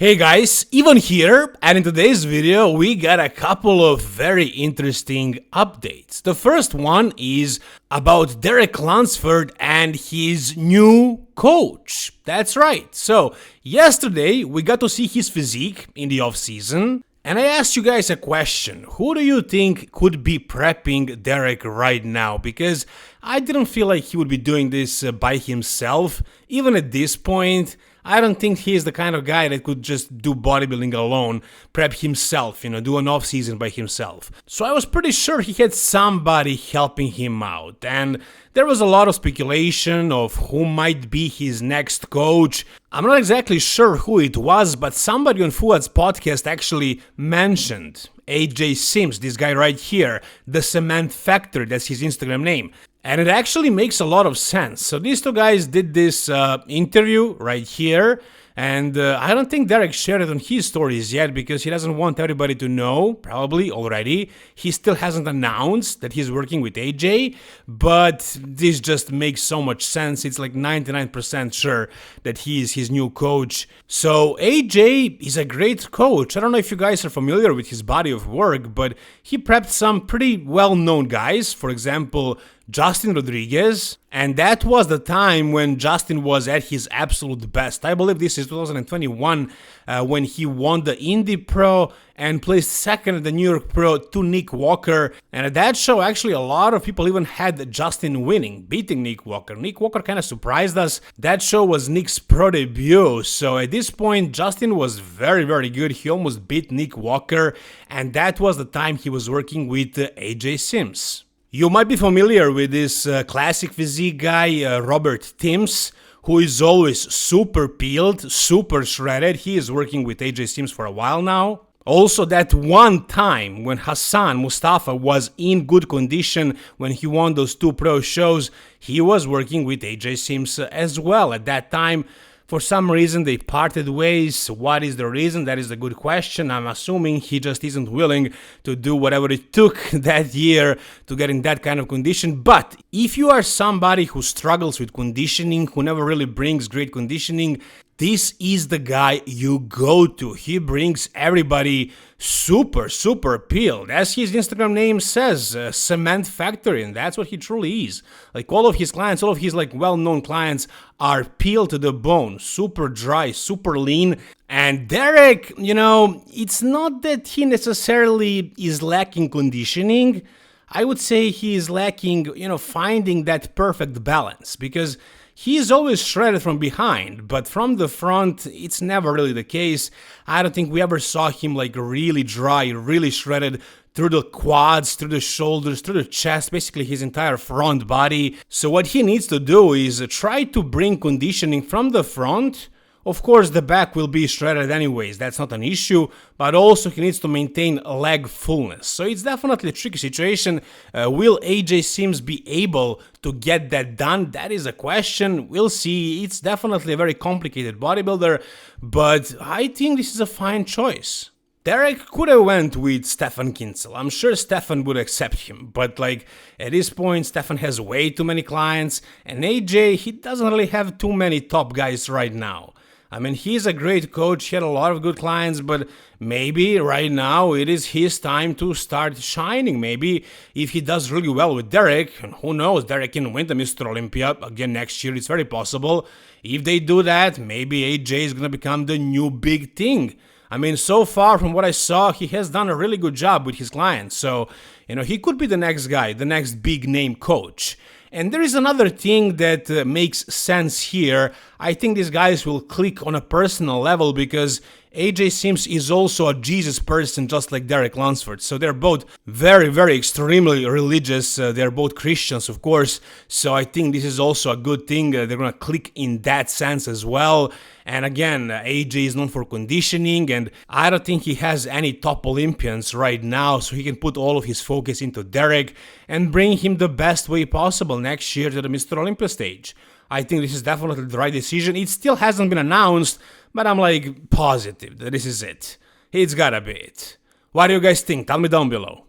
Hey guys, Ivan here, and in today's video we got a couple of very interesting updates. The first one is about Derek Lunsford and his new coach. That's right. So, yesterday we got to see his physique in the off-season, and I asked you guys a question. Who do you think could be prepping Derek right now? Because I didn't feel like he would be doing this by himself, even at this point. I don't think he is the kind of guy that could just do bodybuilding alone, prep himself, do an off-season by himself. So I was pretty sure he had somebody helping him out, and there was a lot of speculation of who might be his next coach. I'm not exactly sure who it was, but somebody on Fouad's podcast actually mentioned AJ Sims, this guy right here, the Cement Factory, that's his Instagram name. And it actually makes a lot of sense. So these two guys did this interview right here, and I don't think Derek shared it on his stories yet because he doesn't want everybody to know, probably already. He still hasn't announced that he's working with AJ, but this just makes so much sense. It's like 99% sure that he is his new coach. So AJ is a great coach. I don't know if you guys are familiar with his body of work, but he prepped some pretty well-known guys. For example, Justin Rodriguez, and that was the time when Justin was at his absolute best. I believe this is 2021 when he won the Indy Pro and placed second at the New York Pro to Nick Walker. And at that show, actually, a lot of people even had Justin winning, beating Nick Walker. Nick Walker kind of surprised us. That show was Nick's pro debut. So at this point, Justin was very, very good. He almost beat Nick Walker. And that was the time he was working with AJ Sims. You might be familiar with this classic physique guy, Robert Timms, who is always super peeled, super shredded. He is working with AJ Sims for a while now. Also, that one time when Hassan Mustafa was in good condition, when he won those two pro shows, he was working with AJ Sims as well. At that time, for some reason, they parted ways. What is the reason? That is a good question. I'm assuming he just isn't willing to do whatever it took that year to get in that kind of condition. But if you are somebody who struggles with conditioning, who never really brings great conditioning, this is the guy you go to. He brings everybody super, super peeled. As his Instagram name says, Cement Factory, and that's what he truly is. Like all of his clients, all of his well-known clients are peeled to the bone, super dry, super lean. And Derek, it's not that he necessarily is lacking conditioning. I would say he is lacking, finding that perfect balance, because he is always shredded from behind, but from the front, it's never really the case. I don't think we ever saw him really dry, really shredded through the quads, through the shoulders, through the chest, basically his entire front body. So what he needs to do is try to bring conditioning from the front. Of course, the back will be shredded anyways, that's not an issue, but also he needs to maintain leg fullness. So it's definitely a tricky situation. Will AJ Sims be able to get that done? That is a question. We'll see. It's definitely a very complicated bodybuilder, but I think this is a fine choice. Derek could have went with Stefan Kinsel. I'm sure Stefan would accept him, but at this point, Stefan has way too many clients, and AJ, he doesn't really have too many top guys right now. I mean, he's a great coach, he had a lot of good clients, but maybe right now it is his time to start shining. Maybe if he does really well with Derek, and who knows, Derek can win the Mr. Olympia again next year, it's very possible. If they do that, maybe AJ is gonna become the new big thing. I mean, so far from what I saw, he has done a really good job with his clients, so, he could be the next guy, the next big name coach. And there is another thing that makes sense here. I think these guys will click on a personal level because AJ Sims is also a Jesus person just like Derek Lunsford. So they're both very, very extremely religious. They're both Christians, of course. So I think this is also a good thing. They're going to click in that sense as well. And again, AJ is known for conditioning, and I don't think he has any top Olympians right now, so he can put all of his focus into Derek and bring him the best way possible next year to the Mr. Olympia stage. I think this is definitely the right decision. It still hasn't been announced, but I'm positive that this is it. It's gotta be it. What do you guys think? Tell me down below.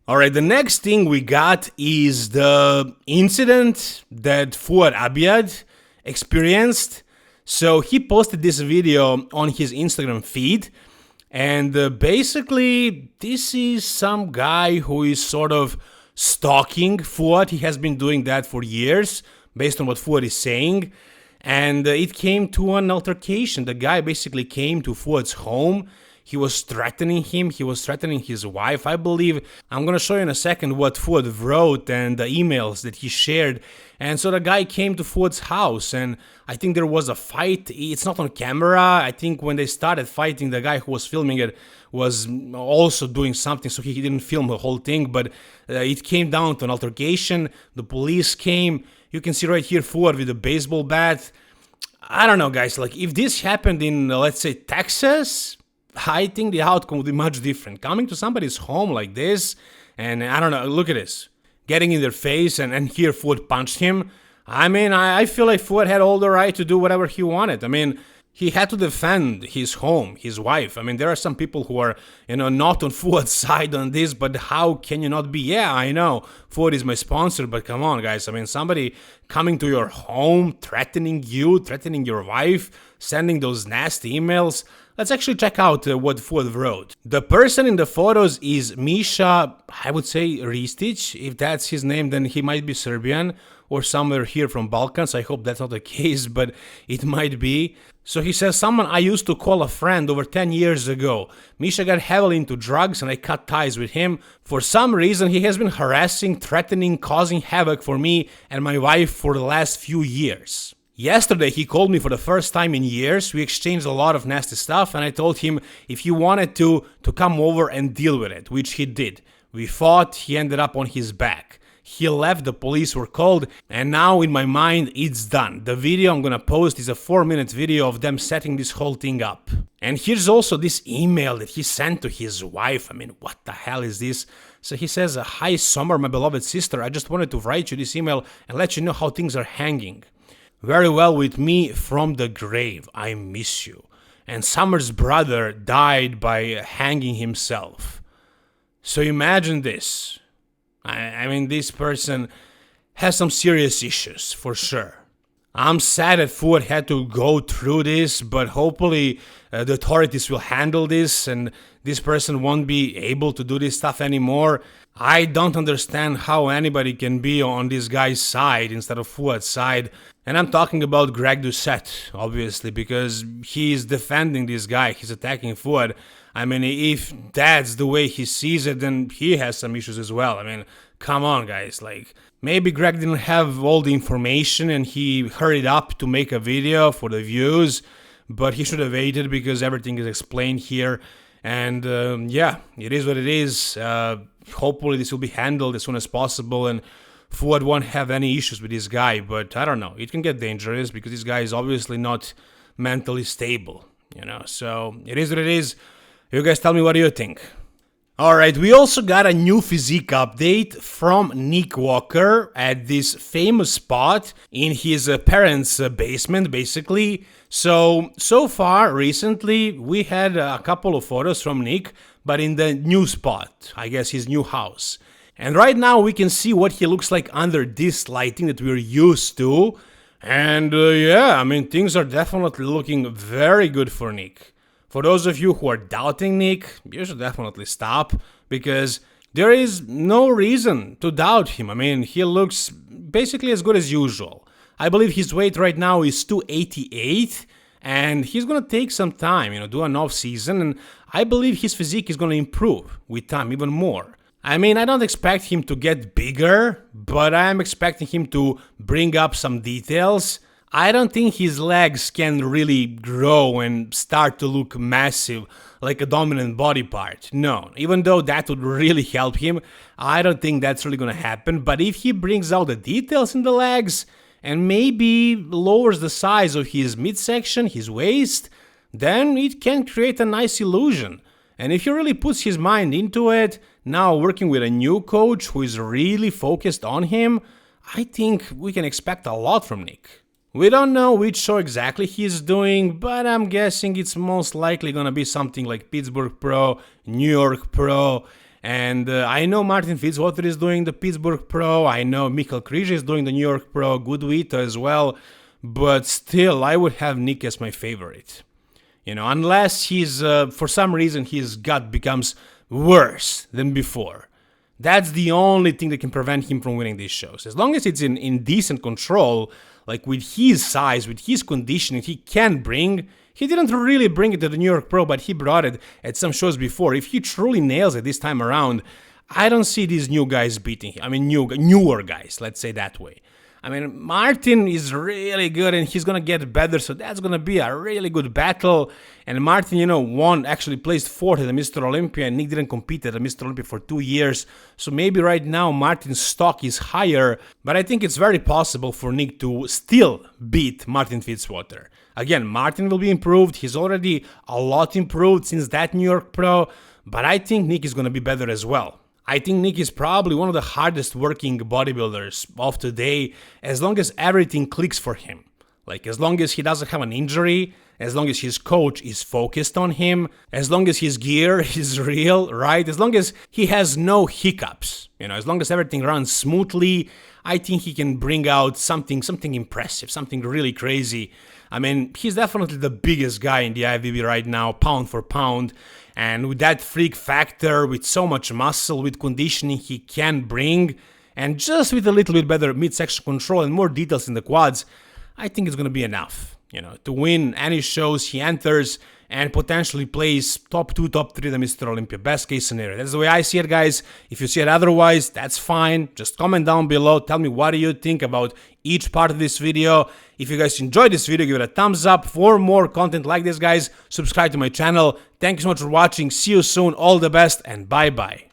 Alright, the next thing we got is the incident that Fouad Abiad experienced. So he posted this video on his Instagram feed, and basically this is some guy who is sort of stalking Fouad. He has been doing that for years, based on what Fouad is saying. And it came to an altercation. The guy basically came to Fouad's home. He was threatening him. He was threatening his wife. I believe I'm going to show you in a second what Fouad wrote and the emails that he shared. And so the guy came to Fouad's house, and I think there was a fight. It's not on camera. I think when they started fighting, the guy who was filming it was also doing something, so he didn't film the whole thing. But it came down to an altercation. The police came. You can see right here Fouad with a baseball bat. I don't know, guys. Like, if this happened in, let's say, Texas, I think the outcome would be much different. Coming to somebody's home like this, and I don't know, look at this. Getting in their face, and here Fouad punched him. I mean, I feel like Fouad had all the right to do whatever he wanted. I mean, he had to defend his home, his wife. I mean, there are some people who are, not on Fouad's side on this, but how can you not be? Yeah, I know, Fouad is my sponsor, but come on, guys. I mean, somebody coming to your home, threatening you, threatening your wife, sending those nasty emails. Let's actually check out what Fouad wrote. The person in the photos is Misha, I would say Ristic. If that's his name, then he might be Serbian or somewhere here from Balkans. I hope that's not the case, but it might be. So he says, someone I used to call a friend over 10 years ago. Misha got heavily into drugs and I cut ties with him. For some reason, he has been harassing, threatening, causing havoc for me and my wife for the last few years. Yesterday, he called me for the first time in years. We exchanged a lot of nasty stuff, and I told him if he wanted to come over and deal with it, which he did. We fought, he ended up on his back. He left, the police were called, and now in my mind, it's done. The video I'm gonna post is a 4-minute video of them setting this whole thing up. And here's also this email that he sent to his wife. I mean, what the hell is this? So he says, "Hi Summer, my beloved sister, I just wanted to write you this email and let you know how things are hanging. Very well with me from the grave, I miss you. And Summer's brother died by hanging himself." So imagine this. I mean, this person has some serious issues, for sure. I'm sad that Fouad had to go through this, but hopefully the authorities will handle this and this person won't be able to do this stuff anymore. I don't understand how anybody can be on this guy's side instead of Fouad's side. And I'm talking about Greg Doucette, obviously, because he's defending this guy, he's attacking Fouad. I mean, if that's the way he sees it, then he has some issues as well. I mean, come on, guys. Like, maybe Greg didn't have all the information and he hurried up to make a video for the views, but he should have waited because everything is explained here. And yeah, it is what it is. Hopefully this will be handled as soon as possible and Fouad won't have any issues with this guy, but I don't know. It can get dangerous because this guy is obviously not mentally stable, So it is what it is. You guys tell me, what do you think? Alright, we also got a new physique update from Nick Walker at this famous spot in his parents' basement, basically. So far, recently, we had a couple of photos from Nick, but in the new spot, I guess his new house. And right now, we can see what he looks like under this lighting that we're used to. And yeah, I mean, things are definitely looking very good for Nick. For those of you who are doubting Nick, you should definitely stop, because there is no reason to doubt him. I mean, he looks basically as good as usual. I believe his weight right now is 288, and he's gonna take some time, do an off season, and I believe his physique is gonna improve with time even more. I mean, I don't expect him to get bigger, but I'm expecting him to bring up some details. I don't think his legs can really grow and start to look massive like a dominant body part. No, even though that would really help him, I don't think that's really gonna happen. But if he brings out the details in the legs and maybe lowers the size of his midsection, his waist, then it can create a nice illusion. And if he really puts his mind into it, now working with a new coach who is really focused on him, I think we can expect a lot from Nick. We don't know which show exactly he's doing, but I'm guessing it's most likely gonna be something like Pittsburgh Pro, New York Pro, and I know Martin Fitzwater is doing the Pittsburgh Pro, I know Michael Krige is doing the New York Pro, Good Vita as well, but still, I would have Nick as my favorite. Unless he's, for some reason, his gut becomes worse than before. That's the only thing that can prevent him from winning these shows. As long as it's in decent control, like with his size, with his conditioning, he can bring. He didn't really bring it to the New York Pro, but he brought it at some shows before. If he truly nails it this time around, I don't see these new guys beating him. I mean, newer guys, let's say that way. I mean, Martin is really good and he's going to get better, so that's going to be a really good battle. And Martin, actually placed fourth at the Mr. Olympia, and Nick didn't compete at the Mr. Olympia for 2 years. So maybe right now Martin's stock is higher, but I think it's very possible for Nick to still beat Martin Fitzwater. Again, Martin will be improved. He's already a lot improved since that New York Pro, but I think Nick is going to be better as well. I think Nick is probably one of the hardest working bodybuilders of today, as long as everything clicks for him. Like, as long as he doesn't have an injury, as long as his coach is focused on him, as long as his gear is real, right? As long as he has no hiccups, as long as everything runs smoothly, I think he can bring out something impressive, something really crazy. I mean, he's definitely the biggest guy in the IFBB right now, pound for pound. And with that freak factor, with so much muscle, with conditioning he can bring, and just with a little bit better midsection control and more details in the quads, I think it's going to be enough, to win any shows he enters and potentially plays top 2, top 3 the Mr. Olympia. Best case scenario. That's the way I see it, guys. If you see it otherwise, that's fine. Just comment down below. Tell me what do you think about each part of this video. If you guys enjoyed this video, give it a thumbs up. For more content like this, guys, subscribe to my channel. Thank you so much for watching. See you soon. All the best and bye-bye.